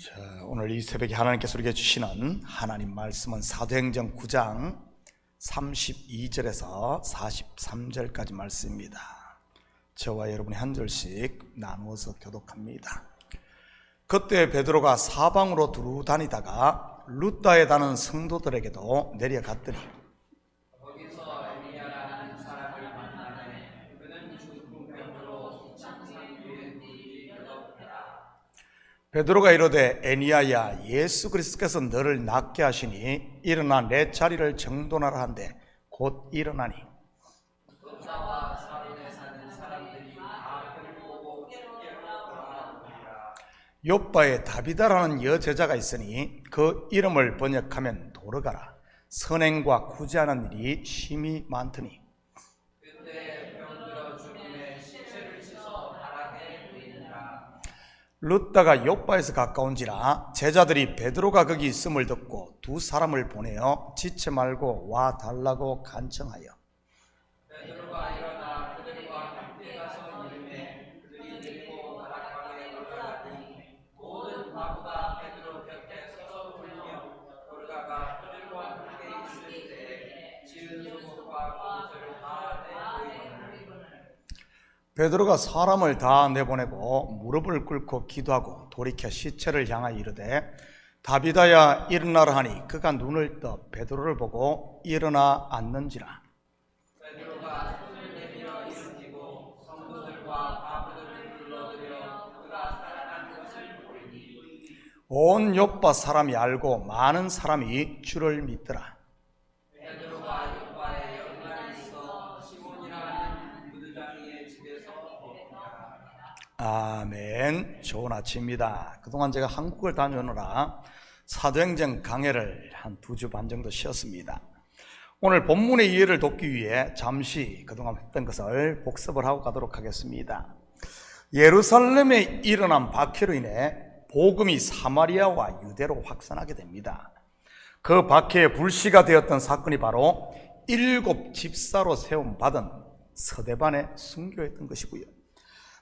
자, 오늘 이 새벽에 하나님께서 우리에게 주시는 하나님 말씀은 사도행전 9장 32절에서 43절까지 말씀입니다. 저와 여러분이 한 절씩 나누어서 교독합니다. 그때 베드로가 사방으로 두루 다니다가 룻다에 다는 성도들에게도 내려갔더니 거기서 엘리야라는 사람을 만나매 그는 중풍병으로 이창상교에 누이 되었더라. 베드로가 이르되 에니야야, 예수 그리스도께서 너를 낫게 하시니 일어나 내 자리를 정돈하라 한데 곧 일어나니 롯다와 사론에 사는 사람들이 다 그를 보고 깨어나보니라. 욥바에 다비다라는 여제자가 있으니 그 이름을 번역하면 도르가라. 선행과 구제하는 일이 심히 많더니 그때 병들어 죽음에 시체를 씻어 바람에 누이니라. 룻다가 욥바에서 가까운지라 제자들이 베드로가 거기 있음을 듣고 두 사람을 보내어 지체 말고 와 달라고 간청하여 베드로가 일어나 그들과 함께 가서 이르매 그들이 데리고 바락방에 올라가니 모든 과부가 베드로 곁에 서서 울며 도르가가 그들과 함께 있을 때 지은 속옷과 옷을 다 내보이거늘. 베드로가 사람을 다 내보내고 무릎을 꿇고 기도하고 돌이켜 시체를 향하여 이르되 다비다야 일어나라 하니 그가 눈을 떠 베드로를 보고 일어나 앉는지라. 베드로가 손을 내밀어 일으키고 성도들과 과부들을 불러들여 그가 살아난 것을 보이니 온 욥바 사람이 알고 많은 사람이 주를 믿더라. 베드로가 욥바에 연락이 있어 시몬이라는 무드장이의 집에서 먹으라. 아멘. 좋은 아침입니다. 그동안 제가 한국을 다녀오느라 사도행전 강해를 한 2주 반 정도 쉬었습니다. 오늘 본문의 이해를 돕기 위해 잠시 그동안 했던 것을 복습을 하고 가도록 하겠습니다. 예루살렘에 일어난 박해로 인해 복음이 사마리아와 유대로 확산하게 됩니다. 그 박해의 불씨가 되었던 사건이 바로 7 집사로 세움받은 서대반의 순교였던 것이고요.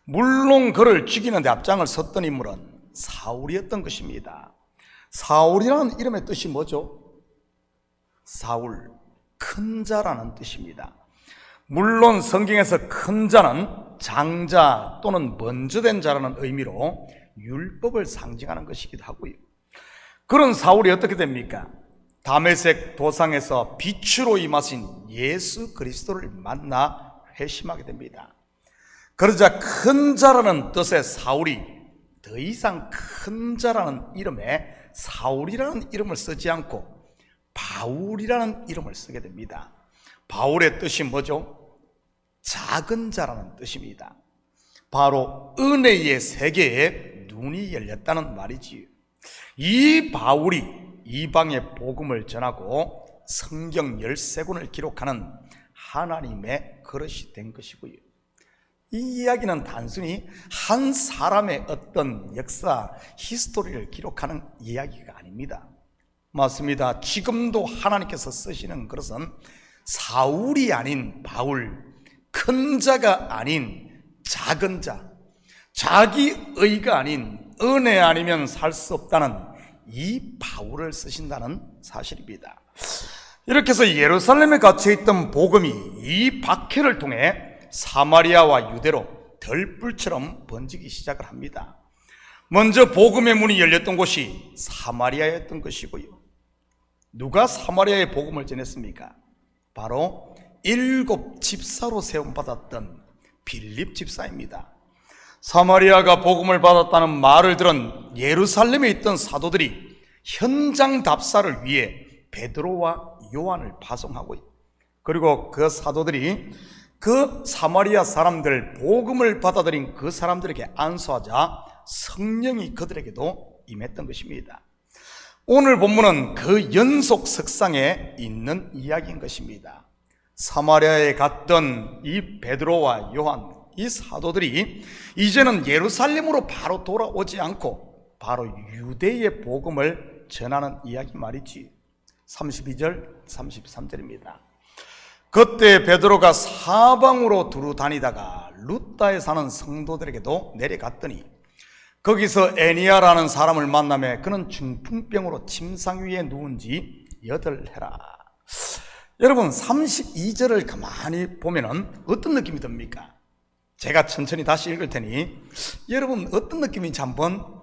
물론 그를 죽이는 데 앞장을 섰던 인물은 사울이었던 것입니다. 사울이라는 이름의 뜻이 뭐죠? 사울, 큰 자라는 뜻입니다. 물론 성경에서 큰 자는 장자 또는 먼저 된 자라는 의미로 율법을 상징하는 것이기도 하고요. 그런 사울이 어떻게 됩니까? 다메섹 도상에서 빛으로 임하신 예수 그리스도를 만나 회심하게 됩니다. 그러자 큰 자라는 뜻의 사울이 더 이상 큰 자라는 이름에 사울이라는 이름을 쓰지 않고 바울이라는 이름을 쓰게 됩니다. 바울의 뜻이 뭐죠? 작은 자라는 뜻입니다. 바로 은혜의 세계에 눈이 열렸다는 말이지요. 이 바울이 이방의 복음을 전하고 성경 13권을 기록하는 하나님의 그릇이 된 것이고요. 이 이야기는 단순히 한 사람의 어떤 역사, 히스토리를 기록하는 이야기가 아닙니다. 맞습니다. 지금도 하나님께서 쓰시는 그릇은 사울이 아닌 바울, 큰 자가 아닌 작은 자, 자기 의가 아닌 은혜 아니면 살 수 없다는 이 바울을 쓰신다는 사실입니다. 이렇게 해서 예루살렘에 갇혀있던 복음이 이 박해를 통해 사마리아와 유대로 들불처럼 번지기 시작을 합니다. 먼저 복음의 문이 열렸던 곳이 사마리아였던 것이고요. 누가 사마리아의 복음을 전했습니까? 바로 7 집사로 세움받았던 빌립 집사입니다. 사마리아가 복음을 받았다는 말을 들은 예루살렘에 있던 사도들이 현장 답사를 위해 베드로와 요한을 파송하고, 그리고 그 사도들이 그 사마리아 사람들, 복음을 받아들인 그 사람들에게 안수하자 성령이 그들에게도 임했던 것입니다. 오늘 본문은 그 연속 석상에 있는 이야기인 것입니다. 사마리아에 갔던 이 베드로와 요한, 이 사도들이 이제는 예루살렘으로 바로 돌아오지 않고 바로 유대의 복음을 전하는 이야기 말이지. 32절, 33절입니다. 그때 베드로가 사방으로 두루 다니다가 룻다에 사는 성도들에게도 내려갔더니 거기서 애니야라는 사람을 만나며 그는 중풍병으로 침상 위에 누운 지 8해라. 여러분 32절을 가만히 보면은 어떤 느낌이 듭니까? 제가 천천히 다시 읽을 테니 여러분 어떤 느낌인지 한번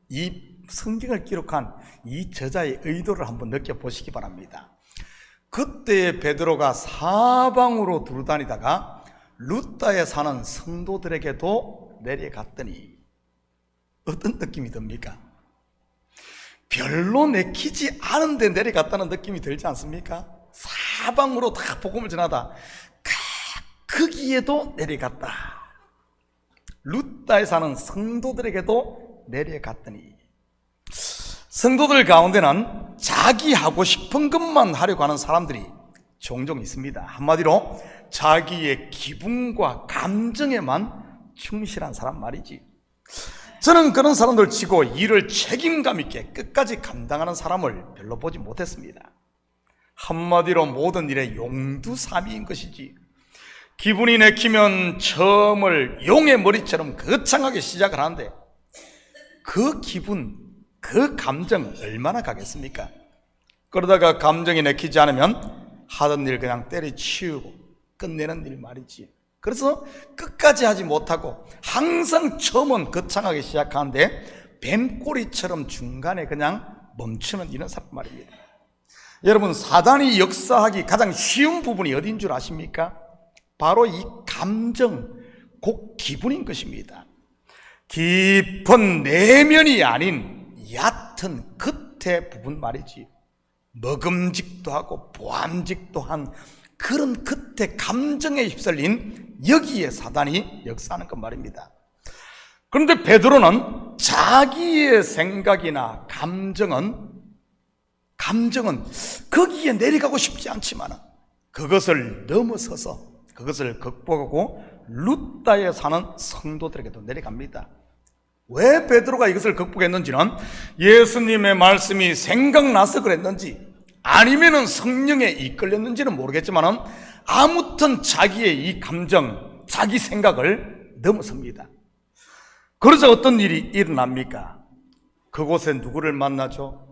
이 성경을 기록한 이 저자의 의도를 한번 느껴보시기 바랍니다. 그때 베드로가 사방으로 두루다니다가 루다에 사는 성도들에게도 내려갔더니 어떤 느낌이 듭니까? 별로 내키지 않은데 내려갔다는 느낌이 들지 않습니까? 사방으로 다 복음을 전하다 거기에도 내려갔다. 루다에 사는 성도들에게도 내려갔더니, 성도들 가운데는 자기 하고 싶은 것만 하려고 하는 사람들이 종종 있습니다. 한마디로 자기의 기분과 감정에만 충실한 사람 말이지. 저는 그런 사람들 치고 일을 책임감 있게 끝까지 감당하는 사람을 별로 보지 못했습니다. 한마디로 모든 일에 용두사미인 것이지. 기분이 내키면 처음을 용의 머리처럼 거창하게 시작을 하는데 그 기분, 그 감정 얼마나 가겠습니까? 그러다가 감정이 내키지 않으면 하던 일 그냥 때려치우고 끝내는 일 말이지. 그래서 끝까지 하지 못하고 항상 처음은 거창하게 시작하는데 뱀꼬리처럼 중간에 그냥 멈추는 이런 사람 말입니다. 여러분 사단이 역사하기 가장 쉬운 부분이 어딘 줄 아십니까? 바로 이 감정, 곧 기분인 것입니다. 깊은 내면이 아닌 얕은 겉의 부분 말이지. 먹음직도 하고 보암직도 한 그런 겉의 감정에 휩쓸린 여기에 사단이 역사하는 것 말입니다. 그런데 베드로는 자기의 생각이나 감정은 거기에 내려가고 싶지 않지만 그것을 넘어서서 그것을 극복하고 루다에 사는 성도들에게도 내려갑니다. 왜 베드로가 이것을 극복했는지는 예수님의 말씀이 생각나서 그랬는지 아니면은 성령에 이끌렸는지는 모르겠지만 아무튼 자기의 이 감정, 자기 생각을 넘어섭니다. 그러자 어떤 일이 일어납니까? 그곳에 누구를 만나죠?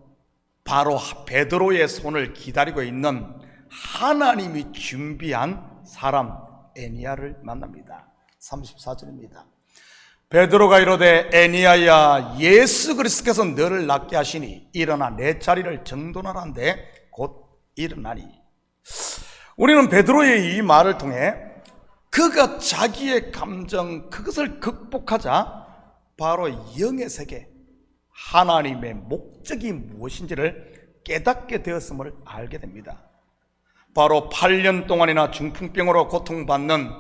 바로 베드로의 손을 기다리고 있는 하나님이 준비한 사람 애니야를 만납니다. 34절입니다. 베드로가 이르되 애니야야 예수 그리스도께서 너를 낫게 하시니 일어나 내 자리를 정돈하라는데 곧 일어나니. 우리는 베드로의 이 말을 통해 그가 자기의 감정 그것을 극복하자 바로 영의 세계 하나님의 목적이 무엇인지를 깨닫게 되었음을 알게 됩니다. 바로 8년 동안이나 중풍병으로 고통받는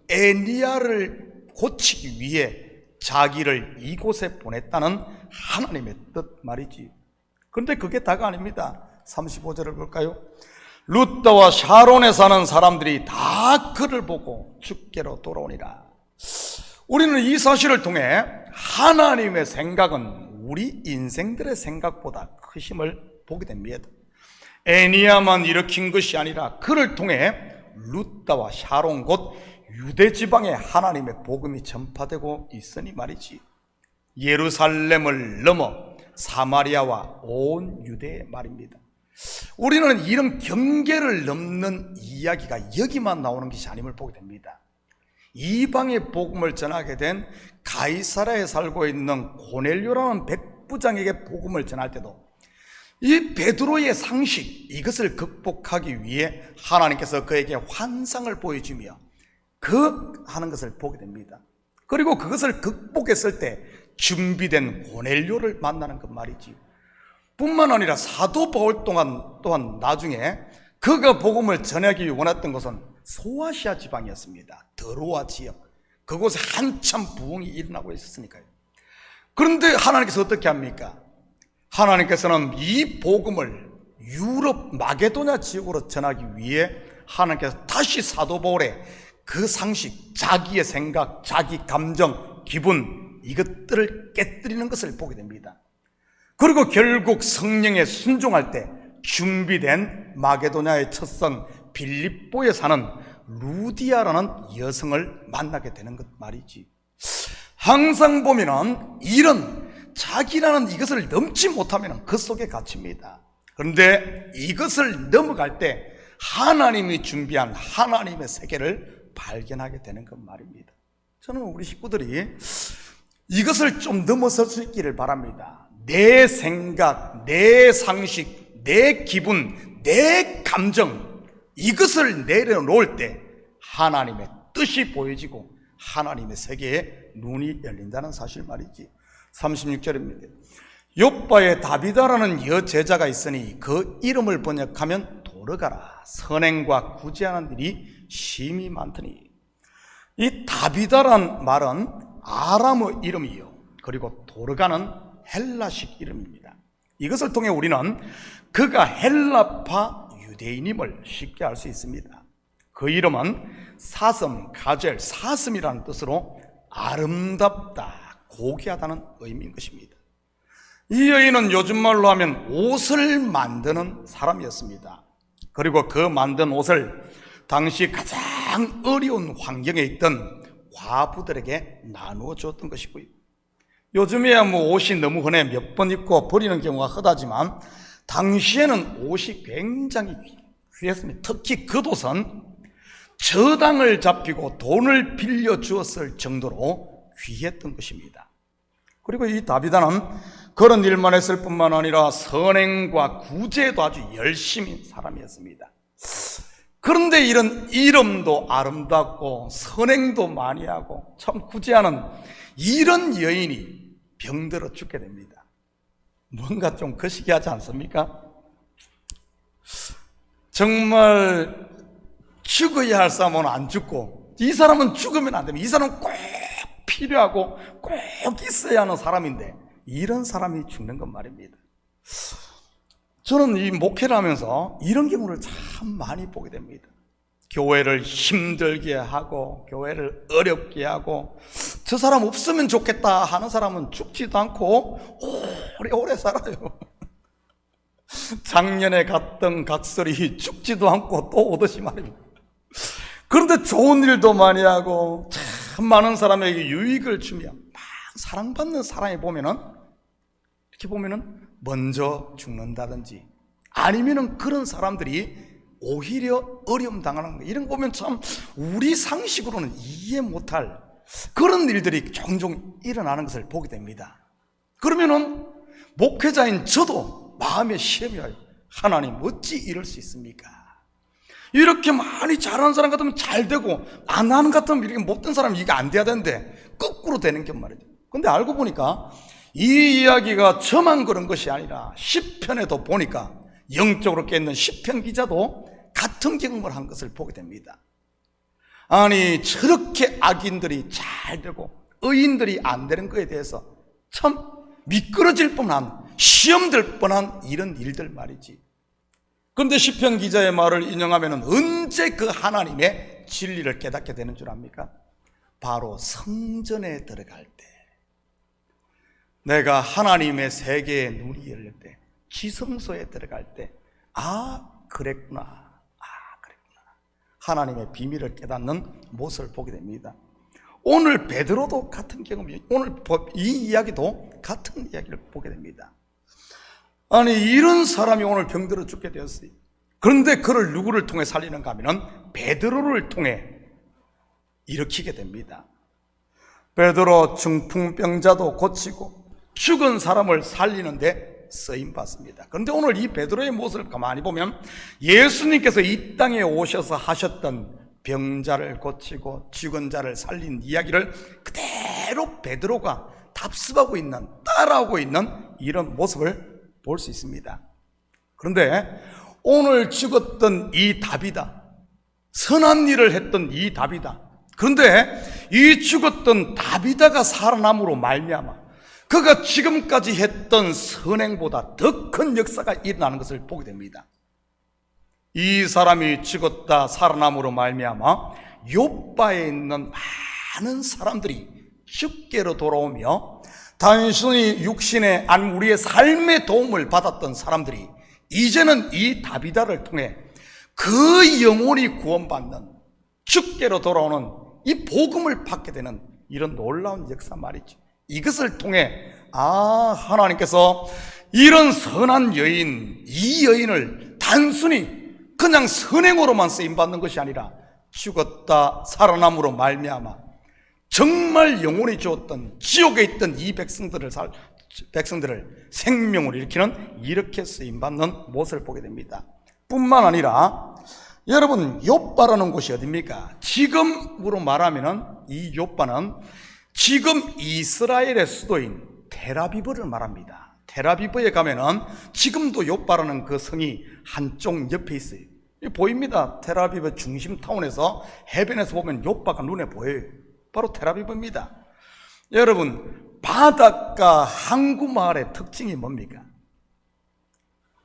애니야를 고치기 위해 자기를 이곳에 보냈다는 하나님의 뜻 말이지. 그런데 그게 다가 아닙니다. 35절을 볼까요? 루다와 샤론에 사는 사람들이 다 그를 보고 주께로 돌아오니라. 우리는 이 사실을 통해 하나님의 생각은 우리 인생들의 생각보다 크심을 보게 됩니다. 애니야만 일으킨 것이 아니라 그를 통해 루다와 샤론 곧 유대 지방에 하나님의 복음이 전파되고 있으니 말이지. 예루살렘을 넘어 사마리아와 온 유대의 말입니다. 우리는 이런 경계를 넘는 이야기가 여기만 나오는 것이 아님을 보게 됩니다. 이방의 복음을 전하게 된 가이사라에 살고 있는 고넬료라는 백부장에게 복음을 전할 때도 이 베드로의 상식, 이것을 극복하기 위해 하나님께서 그에게 환상을 보여주며 하는 것을 보게 됩니다. 그리고 그것을 극복했을 때 준비된 고넬료를 만나는 것 말이지. 뿐만 아니라 사도 바울 또한 나중에 그가 복음을 전하기 원했던 것은 소아시아 지방이었습니다. 드로아 지역. 그곳에 한참 부흥이 일어나고 있었으니까요. 그런데 하나님께서 어떻게 합니까? 하나님께서는 이 복음을 유럽 마게도냐 지역으로 전하기 위해 하나님께서 다시 사도 바울의 그 상식, 자기의 생각, 자기 감정, 기분 이것들을 깨뜨리는 것을 보게 됩니다. 그리고 결국 성령에 순종할 때 준비된 마게도냐의 첫성 빌립보에 사는 루디아라는 여성을 만나게 되는 것 말이지. 항상 보면은 이런 자기라는 이것을 넘지 못하면 그 속에 갇힙니다. 그런데 이것을 넘어갈 때 하나님이 준비한 하나님의 세계를 발견하게 되는 것 말입니다. 저는 우리 식구들이 이것을 좀 넘어설 수 있기를 바랍니다. 내 생각, 내 상식, 내 기분, 내 감정, 이것을 내려놓을 때 하나님의 뜻이 보여지고 하나님의 세계에 눈이 열린다는 사실 말이지. 36절입니다. 욥바에 다비다라는 여제자가 있으니 그 이름을 번역하면 도르가라, 선행과 구제하는 일이 심히 많더니. 이 다비다란 말은 아람어 이름이요, 그리고 도르가는 헬라식 이름입니다. 이것을 통해 우리는 그가 헬라파 유대인임을 쉽게 알 수 있습니다. 그 이름은 사슴, 가젤, 사슴이라는 뜻으로 아름답다, 고귀하다는 의미인 것입니다. 이 여인은 요즘 말로 하면 옷을 만드는 사람이었습니다. 그리고 그 만든 옷을 당시 가장 어려운 환경에 있던 과부들에게 나누어 줬던 것이고요. 요즘에야 옷이 너무 흔해 몇 번 입고 버리는 경우가 흔하지만 당시에는 옷이 굉장히 귀했습니다. 특히 겉옷은 저당을 잡히고 돈을 빌려주었을 정도로 귀했던 것입니다. 그리고 이 다비다는 그런 일만 했을 뿐만 아니라 선행과 구제도 아주 열심히 사람이었습니다. 그런데 이런 이름도 아름답고 선행도 많이 하고 참 구제하는 이런 여인이 병들어 죽게 됩니다. 뭔가 좀 거시기하지 않습니까? 정말 죽어야 할 사람은 안 죽고, 이 사람은 죽으면 안 됩니다. 이 사람은 꼭 필요하고 꼭 있어야 하는 사람인데 이런 사람이 죽는 것 말입니다. 저는 이 목회를 하면서 이런 경우를 참 많이 보게 됩니다. 교회를 힘들게 하고 교회를 어렵게 하고 저 사람 없으면 좋겠다 하는 사람은 죽지도 않고 오래오래 살아요. 작년에 갔던 각설이 죽지도 않고 또 오듯이 말입니다. 그런데 좋은 일도 많이 하고 참 많은 사람에게 유익을 주며 막 사랑받는 사람이 보면은, 이렇게 보면은 먼저 죽는다든지 아니면은 그런 사람들이 오히려 어려움 당하는 거, 이런 거 보면 참 우리 상식으로는 이해 못할 그런 일들이 종종 일어나는 것을 보게 됩니다. 그러면은 목회자인 저도 마음에 시험이 와요. 하나님 어찌 이럴 수 있습니까? 이렇게 많이 잘하는 사람 같으면 잘 되고 안 하는 것 같으면 이렇게 못된 사람이 이게 안 돼야 되는데 거꾸로 되는 게 말이죠. 근데 알고 보니까 이 이야기가 저만 그런 것이 아니라 시편에도 보니까 영적으로 깨있는 시편 기자도 같은 경험을 한 것을 보게 됩니다. 아니 저렇게 악인들이 잘 되고 의인들이 안 되는 것에 대해서 참 미끄러질 뻔한, 시험될 뻔한 이런 일들 말이지. 그런데 시편 기자의 말을 인용하면 언제 그 하나님의 진리를 깨닫게 되는 줄 압니까? 바로 성전에 들어갈 때, 내가 하나님의 세계에 눈이 열릴 때, 지성소에 들어갈 때, 그랬구나. 하나님의 비밀을 깨닫는 모습을 보게 됩니다. 오늘 베드로도 같은 경험이, 오늘 이 이야기도 같은 이야기를 보게 됩니다. 아니 이런 사람이 오늘 병들어 죽게 되었어요. 그런데 그를 누구를 통해 살리는가 하면은 베드로를 통해 일으키게 됩니다. 베드로 중풍병자도 고치고 죽은 사람을 살리는데 쓰임받습니다. 그런데 오늘 이 베드로의 모습을 가만히 보면 예수님께서 이 땅에 오셔서 하셨던 병자를 고치고 죽은 자를 살린 이야기를 그대로 베드로가 답습하고 있는, 따라하고 있는 이런 모습을 볼 수 있습니다. 그런데 오늘 죽었던 이 다비다, 선한 일을 했던 이 다비다, 그런데 이 죽었던 다비다가 살아남으로 말미암아 그가 지금까지 했던 선행보다 더 큰 역사가 일어나는 것을 보게 됩니다. 이 사람이 죽었다 살아남으로 말미암아 욥바에 있는 많은 사람들이 주께로 돌아오며 단순히 육신의 우리의 삶의 도움을 받았던 사람들이 이제는 이 다비다를 통해 그 영혼이 구원받는, 주께로 돌아오는 이 복음을 받게 되는 이런 놀라운 역사 말이죠. 이것을 통해 하나님께서 이런 선한 여인, 이 여인을 단순히 그냥 선행으로만 쓰임받는 것이 아니라 죽었다 살아남으로 말미암아 정말 영원히 주었던 지옥에 있던 이 백성들을 생명으로 일으키는 이렇게 쓰임받는 모습을 보게 됩니다. 뿐만 아니라 여러분, 욥바라는 곳이 어디입니까? 지금으로 말하면 이 욥바는 지금 이스라엘의 수도인 텔아비브를 말합니다. 텔아비브에 가면은 지금도 욥바라는 그 성이 한쪽 옆에 있어요. 보입니다. 텔아비브 중심 타운에서 해변에서 보면 욥바가 눈에 보여요. 바로 텔아비브입니다. 여러분, 바닷가 항구 마을의 특징이 뭡니까?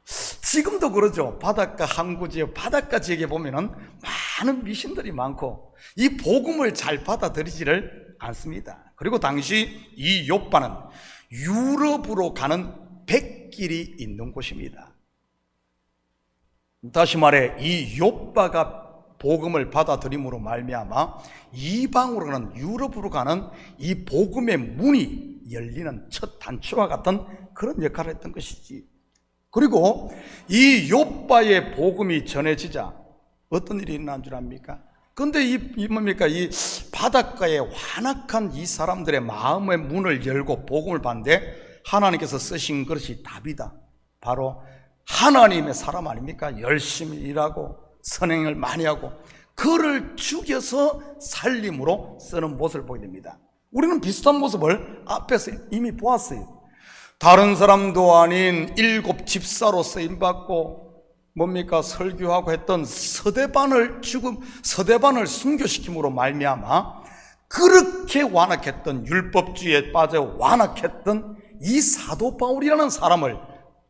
지금도 그러죠. 바닷가 항구 지역, 바닷가 지역에 보면은 많은 미신들이 많고 이 복음을 잘 받아들이지를 않습니다. 그리고 당시 이 욥바는 유럽으로 가는 백길이 있는 곳입니다. 다시 말해 이 욥바가 복음을 받아들임으로 말미암아 이방으로 가는, 유럽으로 가는 이 복음의 문이 열리는 첫 단추와 같은 그런 역할을 했던 것이지. 그리고 이 욥바의 복음이 전해지자 어떤 일이 일어난 줄 압니까? 근데 이 뭡니까? 이 바닷가에 완악한 이 사람들의 마음의 문을 열고 복음을 받는데 하나님께서 쓰신 것이 답이다. 바로 하나님의 사람 아닙니까? 열심히 일하고 선행을 많이 하고 그를 죽여서 살림으로 쓰는 모습을 보게 됩니다. 우리는 비슷한 모습을 앞에서 이미 보았어요. 다른 사람도 아닌 7 집사로 쓰임받고 뭡니까? 설교하고 했던 서대반을 순교시킴으로 말미암아 그렇게 완악했던, 율법주의에 빠져 완악했던 이 사도 바울이라는 사람을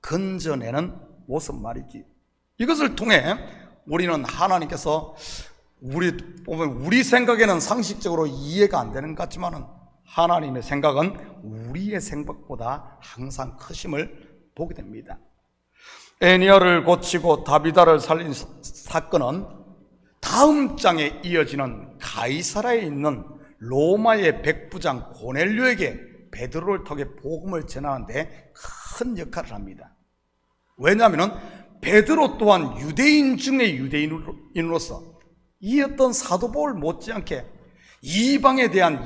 건져내는 모습 말이지. 이것을 통해 우리는 하나님께서 우리 생각에는 상식적으로 이해가 안 되는 것 같지만은 하나님의 생각은 우리의 생각보다 항상 크심을 보게 됩니다. 애니아를 고치고 다비다를 살린 사건은 다음 장에 이어지는 가이사라에 있는 로마의 백부장 고넬료에게 베드로를 통해 복음을 전하는데 큰 역할을 합니다. 왜냐하면 베드로 또한 유대인 중에 유대인으로서 이 어떤 사도 바울 못지않게 이방에 대한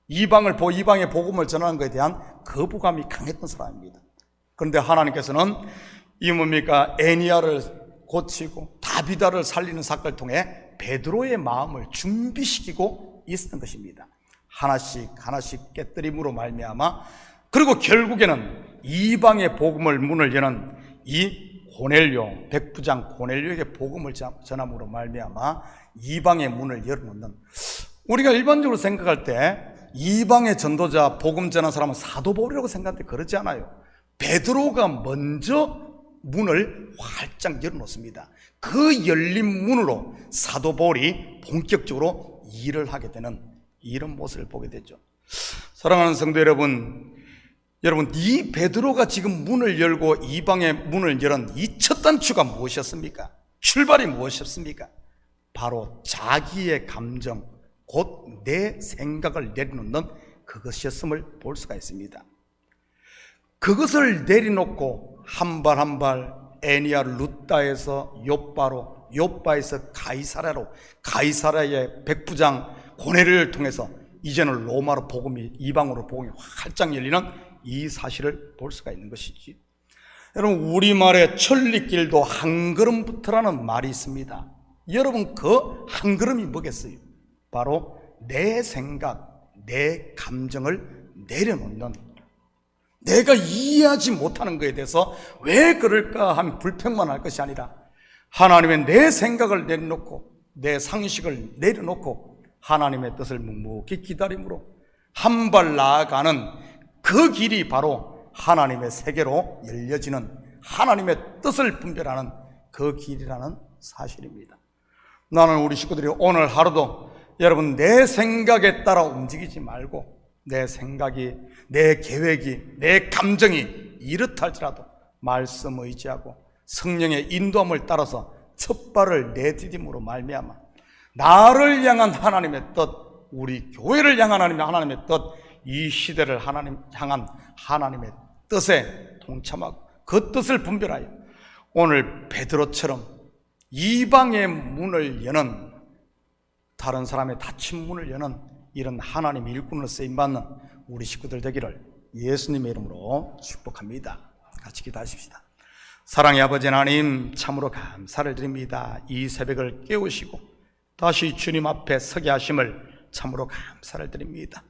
이방의 복음을 전하는 것에 대한 거부감이 강했던 사람입니다. 그런데 하나님께서는 이 뭡니까? 애니아를 고치고 다비다를 살리는 사건을 통해 베드로의 마음을 준비시키고 있었던 것입니다. 하나씩 깨뜨림으로 말미암아 그리고 결국에는 이방의 복음을 문을 여는 이 고넬료, 백부장 고넬료에게 복음을 전함으로 말미암아 이방의 문을 열어놓는, 우리가 일반적으로 생각할 때 이방의 전도자, 복음 전한 사람은 사도 바울이라고 생각하는데 그러지 않아요. 베드로가 먼저 문을 활짝 열어놓습니다. 그 열린 문으로 사도 바울이 본격적으로 일을 하게 되는 이런 모습을 보게 되죠. 사랑하는 성도 여러분, 이 베드로가 지금 문을 열고 이방의 문을 열은 이 첫 단추가 무엇이었습니까? 출발이 무엇이었습니까? 바로 자기의 감정, 곧 내 생각을 내려놓는 그것이었음을 볼 수가 있습니다. 그것을 내려놓고 한 발 한 발 애니아 루따에서 욥바로, 욥바에서 가이사라로, 가이사라의 백부장 고넬료를 통해서 이제는 로마로 복음이, 이방으로 복음이 활짝 열리는 이 사실을 볼 수가 있는 것이지. 여러분, 우리말에 천리길도 한 걸음부터라는 말이 있습니다. 여러분, 그 한 걸음이 뭐겠어요? 바로 내 생각, 내 감정을 내려놓는, 내가 이해하지 못하는 것에 대해서 왜 그럴까 하면 불평만 할 것이 아니라 하나님의 내 생각을 내려놓고 내 상식을 내려놓고 하나님의 뜻을 묵묵히 기다림으로 한 발 나아가는 그 길이 바로 하나님의 세계로 열려지는, 하나님의 뜻을 분별하는 그 길이라는 사실입니다. 나는 우리 식구들이 오늘 하루도 여러분 내 생각에 따라 움직이지 말고 내 생각이, 내 계획이, 내 감정이 이렇다 할지라도 말씀 의지하고 성령의 인도함을 따라서 첫 발을 내디딤으로 말미암아 나를 향한 하나님의 뜻, 우리 교회를 향한 하나님의 뜻, 이 시대를 향한 하나님의 뜻에 동참하고 그 뜻을 분별하여 오늘 베드로처럼 이방의 문을 여는, 다른 사람의 닫힌 문을 여는 이런 하나님의 일꾼으로 쓰임받는 우리 식구들 되기를 예수님의 이름으로 축복합니다. 같이 기도하십시다. 사랑의 아버지 하나님, 참으로 감사를 드립니다. 이 새벽을 깨우시고 다시 주님 앞에 서게 하심을 참으로 감사를 드립니다.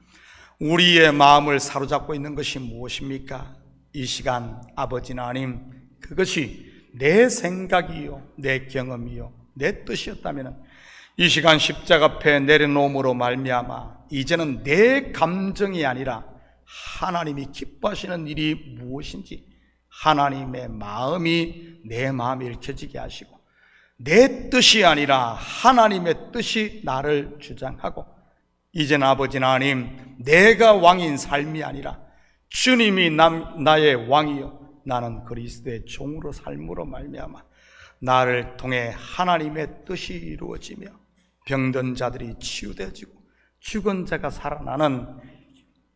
우리의 마음을 사로잡고 있는 것이 무엇입니까? 이 시간 아버지 하나님, 그것이 내 생각이요, 내 경험이요, 내 뜻이었다면 이 시간 십자가 앞에 내려놓음으로 말미암아 이제는 내 감정이 아니라 하나님이 기뻐하시는 일이 무엇인지 하나님의 마음이 내 마음에 읽혀지게 하시고, 내 뜻이 아니라 하나님의 뜻이 나를 주장하고, 이제는 아버지 하나님, 내가 왕인 삶이 아니라 주님이 나의 왕이요 나는 그리스도의 종으로 삶으로 말미암아 나를 통해 하나님의 뜻이 이루어지며 병든 자들이 치유되어지고 죽은 자가 살아나는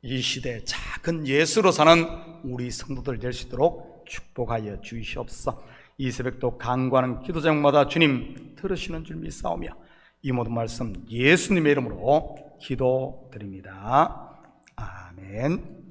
이 시대에 작은 예수로 사는 우리 성도들 될 수 있도록 축복하여 주시옵소서. 이 새벽도 간구하는 기도 제목마다 주님 들으시는 줄 믿사오며 이 모든 말씀 예수님의 이름으로 기도드립니다. 아멘.